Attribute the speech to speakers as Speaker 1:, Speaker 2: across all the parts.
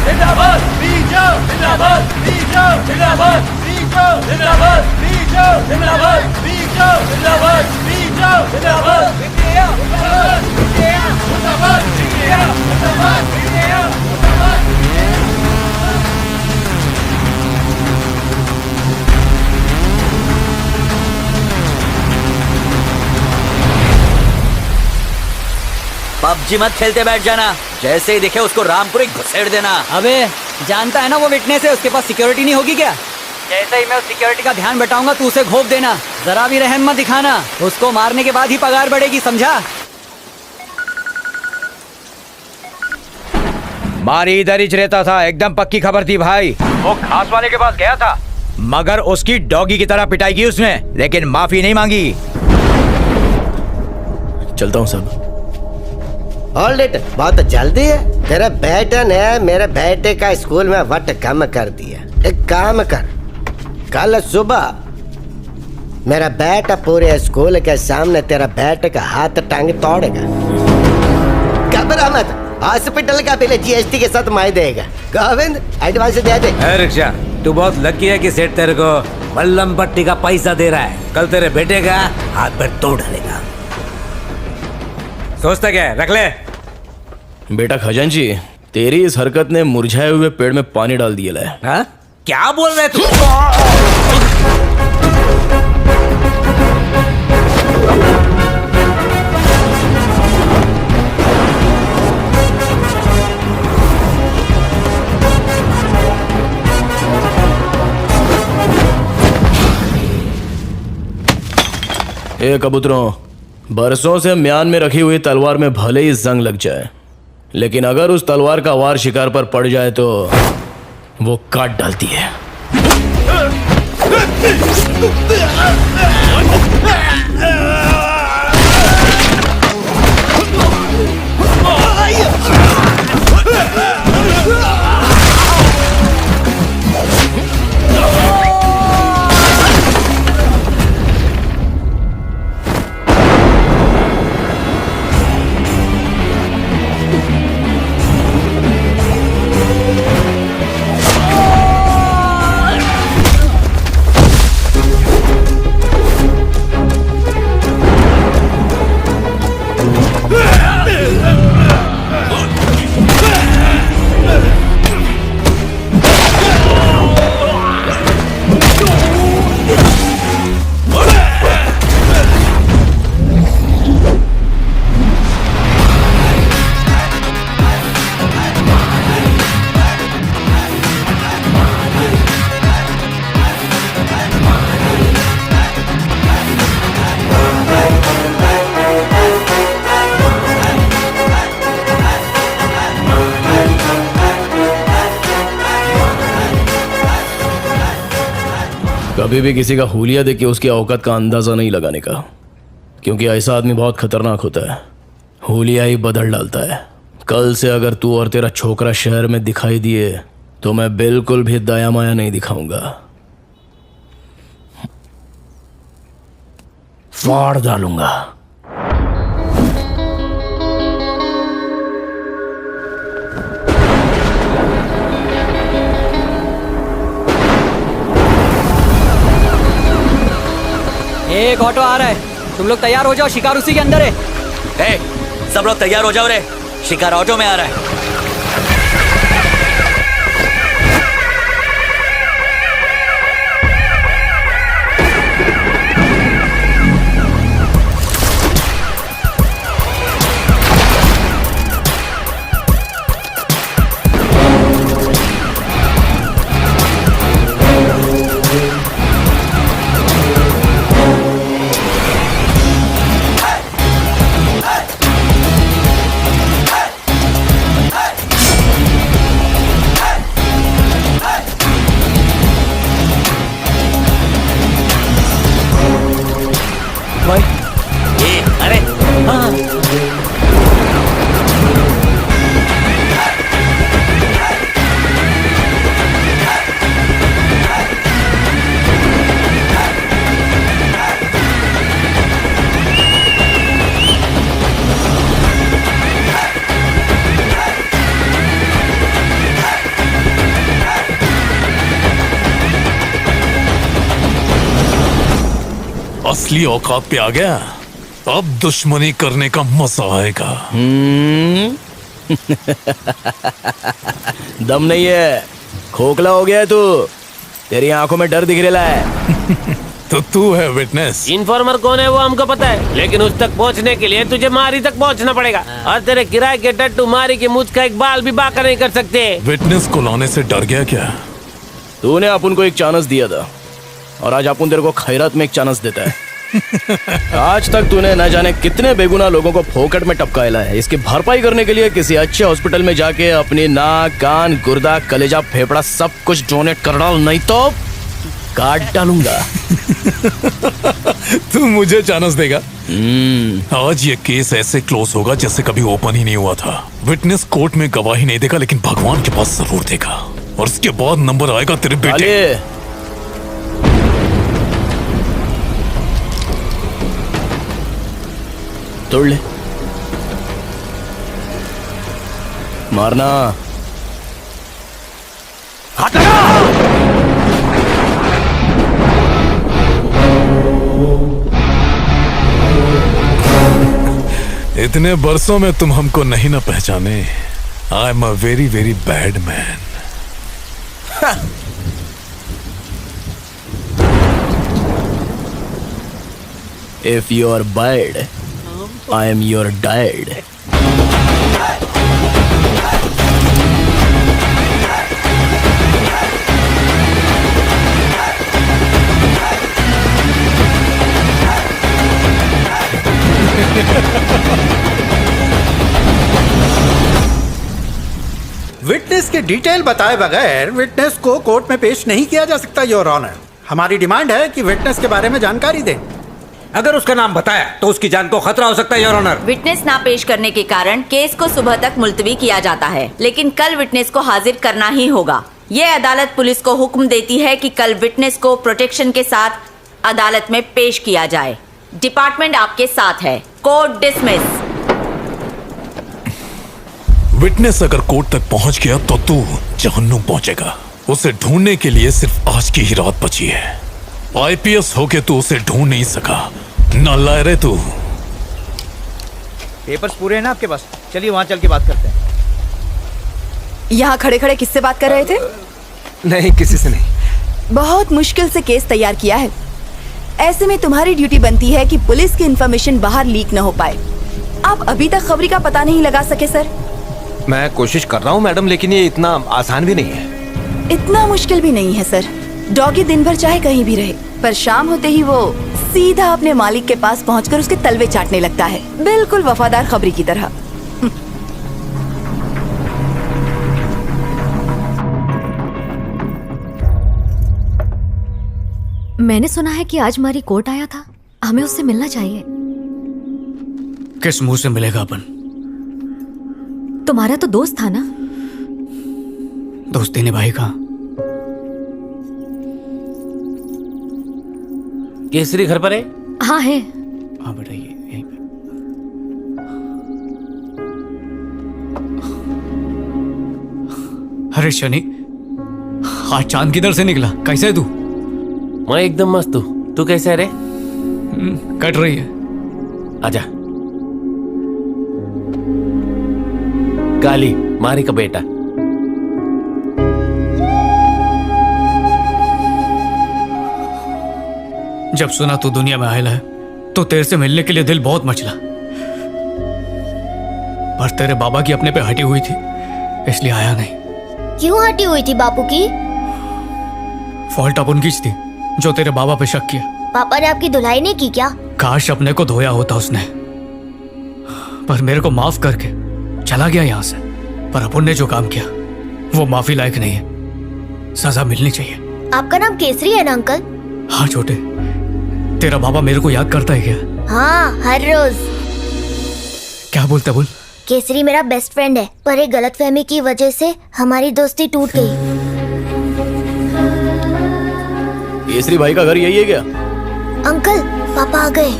Speaker 1: जिंदाबाद बीजो, जिंदाबाद बीजो, जिंदाबाद बीजो, जिंदाबाद बीजो, जिंदाबाद बीजो, जिंदाबाद बीजो, जिंदाबाद इंडिया, जिंदाबाद इंडिया, जिंदाबाद इंडिया, जिंदाबाद इंडिया, जिंदाबाद।
Speaker 2: पबजी मत खेलते बैठ जाना, जैसे ही दिखे उसको रामपुरी घुसेड़ देना।
Speaker 3: अबे जानता है ना वो विटनेस है, उसके पास सिक्योरिटी नहीं होगी क्या? जैसे ही मैं उस सिक्योरिटी का ध्यान बटाऊंगा तू उसे घोप देना, जरा भी रहम मत दिखाना। उसको मारने के बाद ही पगार बढ़ेगी, समझा?
Speaker 4: मारी इधर ही रहता था, एकदम पक्की खबर थी भाई। वो घास वाले के पास गया था, मगर उसकी डॉगी की तरह पिटाई की उसने, लेकिन माफी नहीं मांगी।
Speaker 5: चलता हूँ साहब।
Speaker 6: होल्ड इट, बहुत जल्दी है। तेरे बेटे ने मेरे बेटे का स्कूल में वट कम कर दिया। एक काम कर, कल सुबह मेरा बेटा पूरे स्कूल के सामने तेरा बेटे का हाथ टांग तोड़ेगा। घबरा मत, हॉस्पिटल का बिल जीएसटी के साथ मैं देगा। गोविंद एडवांस दे दे।
Speaker 7: रिक्शा, तू बहुत लकी है कि सेठ तेरे को मल्लम पट्टी का पैसा दे रहा है। कल तेरे बेटे का हाथ पर तोड़ डालेगा। सोचता क्या है, रख ले।
Speaker 5: बेटा खजांची, तेरी इस हरकत ने मुरझाए हुए पेड़ में पानी डाल दिया है।
Speaker 7: हाँ? क्या बोल रहे तू?
Speaker 5: ए कबूतरों, बरसों से म्यान में रखी हुई तलवार में भले ही जंग लग जाए, लेकिन अगर उस तलवार का वार शिकार पर पड़ जाए तो वो काट डालती है। कभी भी किसी का हुलिया देख के उसकी औकात का अंदाजा नहीं लगाने का, क्योंकि ऐसा आदमी बहुत खतरनाक होता है। हुलिया ही बदल डालता है। कल से अगर तू और तेरा छोकरा शहर में दिखाई दिए तो मैं बिल्कुल भी दया माया नहीं दिखाऊंगा, फाड़ डालूंगा।
Speaker 3: एक ऑटो आ रहा है, तुम लोग तैयार हो जाओ, शिकार उसी के अंदर है।
Speaker 2: सब लोग तैयार हो जाओ रे, शिकार ऑटो में आ रहा है।
Speaker 8: असली औकात पे आ गया। अब दुश्मनी करने का मजा आएगा।
Speaker 5: दम नहीं है, खोखला हो गया है तू। तेरी आंखों में डर दिख रहा है।
Speaker 8: तो तू है विटनेस।
Speaker 7: इन्फॉर्मर कौन है वो हमको पता है, लेकिन उस तक पहुंचने के लिए तुझे मारी तक पहुंचना पड़ेगा। और तेरे किराए के टट्टू मारी की मुझ का एक बाल भी बाका नहीं कर सकते।
Speaker 8: विटनेस को लाने से डर गया क्या?
Speaker 5: तूने अपन को एक चांस दिया था और आज अपन तेरे को खैरात में एक चांस देता है। आज तक तूने न जाने कितने बेगुनाह लोगों को फोकट में टपकाया है। इसकी भरपाई करने के लिए किसी अच्छे हॉस्पिटल में जाके अपनी नाक, कान, गुर्दा, कलेजा, फेफड़ा सब कुछ डोनेट कर डाल, नहीं तो काट डालूंगा।
Speaker 8: तू मुझे चांस देगा? आज ये केस ऐसे क्लोज होगा जैसे कभी ओपन ही नहीं हुआ था। विटनेस कोर्ट में गवाही नहीं देगा, लेकिन भगवान के पास जरूर देगा। और उसके बाद नंबर आएगा तेरे बेटे। तोड़ ले, मारना। हाथ लगा। इतने बरसों में तुम हमको नहीं ना पहचाने। I am a very very bad man.
Speaker 5: If you are bad, I am your dad.
Speaker 9: Witness के डिटेल बताए बगैर विटनेस को कोर्ट में पेश नहीं किया जा सकता योर ऑनर। हमारी डिमांड है कि विटनेस के बारे में जानकारी दें।
Speaker 7: अगर उसका नाम बताया तो उसकी जान को खतरा हो सकता है योर ऑनर।
Speaker 10: विटनेस ना पेश करने के कारण केस को सुबह तक मुलतवी किया जाता है, लेकिन कल विटनेस को हाजिर करना ही होगा। ये अदालत पुलिस को हुक्म देती है कि कल विटनेस को प्रोटेक्शन के साथ अदालत में पेश किया जाए। डिपार्टमेंट आपके साथ है। Court dismiss.
Speaker 8: विटनेस अगर कोर्ट तक पहुंच गया तो तू जहन्नुम पहुंचेगा। उसे ढूंढने के लिए सिर्फ आज की ही रात बची है। आईपीएस होके तू उसे ढूंढ नहीं सका। नालायक तू।
Speaker 4: पेपर्स पूरे हैं ना आपके पास? चलिए वहां चल के बात करते हैं।
Speaker 11: यहाँ खड़े खड़े किससे बात कर रहे थे?
Speaker 1: नहीं, किसी से नहीं।
Speaker 11: बहुत मुश्किल से केस तैयार किया है। ऐसे में तुम्हारी ड्यूटी बनती है कि पुलिस की इंफॉर्मेशन बाहर लीक न हो पाए। आप अभी तक खबरी का पता नहीं लगा सके सर।
Speaker 1: मैं कोशिश कर रहा हूँ मैडम, लेकिन ये इतना आसान भी नहीं है।
Speaker 11: इतना मुश्किल भी नहीं है सर। डॉगी दिन भर चाहे कहीं भी रहे, पर शाम होते ही वो सीधा अपने मालिक के पास पहुंचकर उसके तलवे चाटने लगता है, बिल्कुल वफादार खबरी की तरह।
Speaker 12: मैंने सुना है कि आज हमारी कोर्ट आया था, हमें उससे मिलना चाहिए।
Speaker 5: किस मुंह से मिलेगा अपन?
Speaker 12: तुम्हारा तो दोस्त था ना।
Speaker 5: दोस्ती निभाएगा।
Speaker 7: केसरी घर पर है?
Speaker 12: हाँ है।
Speaker 5: हाँ बेटा, ये यहीं पे।
Speaker 3: अरे शनि, आज चांद किधर से निकला? कैसे है तू?
Speaker 7: मैं एकदम मस्त हूँ। तू कैसे है रे?
Speaker 3: कट रही है।
Speaker 7: आजा। काली मारी का बेटा।
Speaker 3: जब सुना तू दुनिया में आयल है तो तेरे से मिलने के लिए दिल बहुत मचला, पर तेरे बाबा की अपने पे हटी हुई थी इसलिए आया नहीं।
Speaker 12: क्यों हटी हुई थी बापू की?
Speaker 3: फॉल्ट अपन की थी जो तेरे बाबा पे शक किया।
Speaker 12: पापा ने आपकी धुलाई नहीं की क्या?
Speaker 3: काश अपने को धोया होता उसने, पर मेरे को माफ करके चला गया यहाँ से। पर अपन ने जो काम किया वो माफी लायक नहीं है, सजा मिलनी चाहिए।
Speaker 12: आपका नाम केसरी है ना अंकल?
Speaker 3: हाँ छोटे, तेरा बाबा मेरे को याद करता है क्या?
Speaker 12: हाँ, हर रोज।
Speaker 3: क्या बोलता बोल?
Speaker 12: केसरी मेरा बेस्ट फ्रेंड है, पर एक गलतफहमी की वजह से हमारी दोस्ती टूट गई।
Speaker 5: केसरी भाई का घर यही है क्या?
Speaker 12: अंकल, पापा आ गए।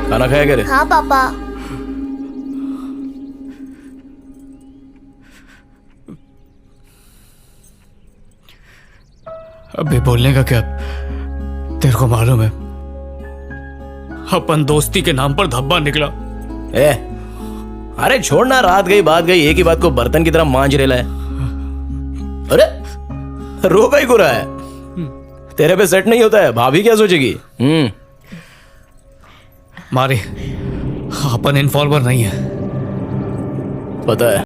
Speaker 5: खाना खाया क्या रे?
Speaker 12: हाँ पापा।
Speaker 3: अभी बोलने का क्या, तेरे को मालूम है अपन दोस्ती के नाम पर धब्बा निकला।
Speaker 5: ए, अरे छोड़ना, रात गई बात गई, एक ही बात को बर्तन की तरह मांझ रेला है। अरे रो का ही गुरा है, तेरे पे सेट नहीं होता है, भाभी क्या सोचेगी?
Speaker 3: मारी अपन इन्फॉर्मर नहीं है,
Speaker 5: पता है।